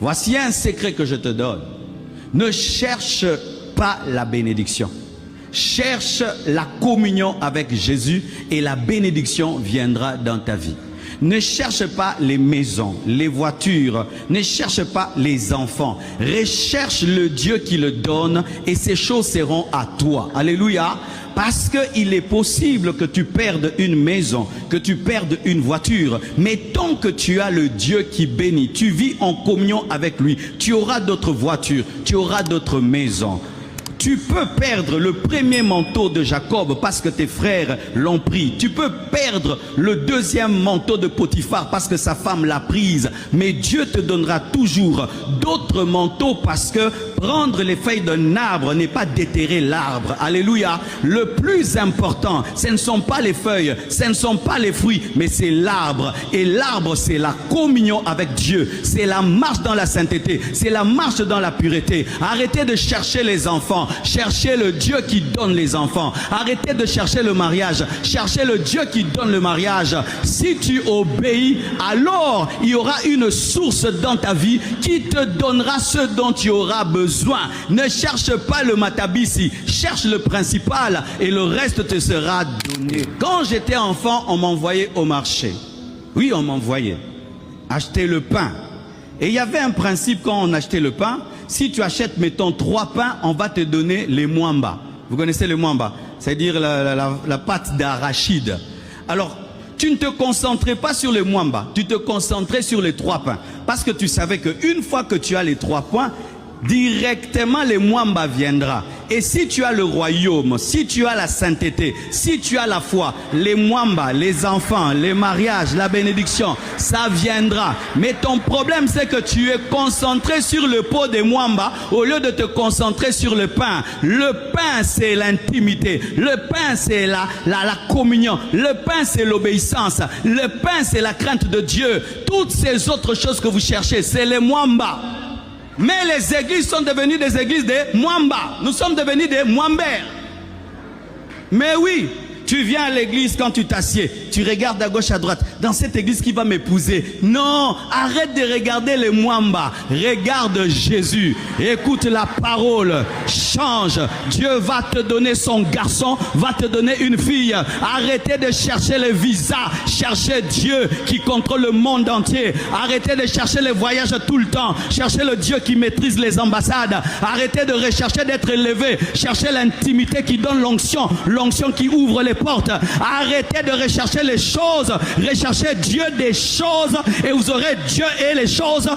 Voici un secret que je te donne. Ne cherche pas la bénédiction. Cherche la communion avec Jésus et la bénédiction viendra dans ta vie. Ne cherche pas les maisons, les voitures, ne cherche pas les enfants. Recherche le Dieu qui le donne et ces choses seront à toi. Alléluia. Parce qu'il est possible que tu perdes une maison, que tu perdes une voiture. Mais tant que tu as le Dieu qui bénit, tu vis en communion avec lui, tu auras d'autres voitures, tu auras d'autres maisons. Tu peux perdre le premier manteau de Jacob parce que tes frères l'ont pris. Tu peux perdre le deuxième manteau de Potiphar parce que sa femme l'a prise. Mais Dieu te donnera toujours d'autres manteaux parce que prendre les feuilles d'un arbre n'est pas déterrer l'arbre. Alléluia. Le plus important, ce ne sont pas les feuilles, ce ne sont pas les fruits, mais c'est l'arbre. Et l'arbre, c'est la communion avec Dieu. C'est la marche dans la sainteté. C'est la marche dans la pureté. Arrêtez de chercher les enfants. Cherchez le Dieu qui donne les enfants. Arrêtez de chercher le mariage. Cherchez le Dieu qui donne le mariage. Si tu obéis, alors il y aura une source dans ta vie qui te donnera ce dont tu auras besoin. Ne cherche pas le matabisi. Cherche le principal et le reste te sera donné. Quand j'étais enfant, on m'envoyait au marché. Oui, on m'envoyait acheter le pain. Et il y avait un principe quand on achetait le pain. Si tu achètes, mettons, 3 pains, on va te donner les mwamba. Vous connaissez les mwamba? C'est-à-dire la pâte d'arachide. Alors, tu ne te concentrais pas sur les mwamba. Tu te concentrais sur les 3 pains. Parce que tu savais qu'une fois que tu as les 3 pains, directement les mwamba viendra. Et si tu as le royaume, si tu as la sainteté, si tu as la foi, les mwamba, les enfants, les mariages, la bénédiction, ça viendra. Mais ton problème, c'est que tu es concentré sur le pot des mwamba au lieu de te concentrer sur le pain. Le pain, c'est l'intimité. Le pain, c'est la communion. Le pain, c'est l'obéissance. Le pain, c'est la crainte de Dieu. Toutes ces autres choses que vous cherchez, c'est les mwamba. Mais les églises sont devenues des églises de mwamba. Nous sommes devenus des mwambers. Mais oui, tu viens à l'église quand tu t'assieds. Tu regardes à gauche, à droite. Dans cette église qui va m'épouser. Non, arrête de regarder les mwamba. Regarde Jésus. Écoute la parole. Change. Dieu va te donner son garçon, va te donner une fille. Arrêtez de chercher les visas. Cherchez Dieu qui contrôle le monde entier. Arrêtez de chercher les voyages tout le temps. Cherchez le Dieu qui maîtrise les ambassades. Arrêtez de rechercher d'être élevé. Cherchez l'intimité qui donne l'onction. L'onction qui ouvre les portes. Arrêtez de rechercher les choses. Recherchez Dieu des choses et vous aurez Dieu et les choses.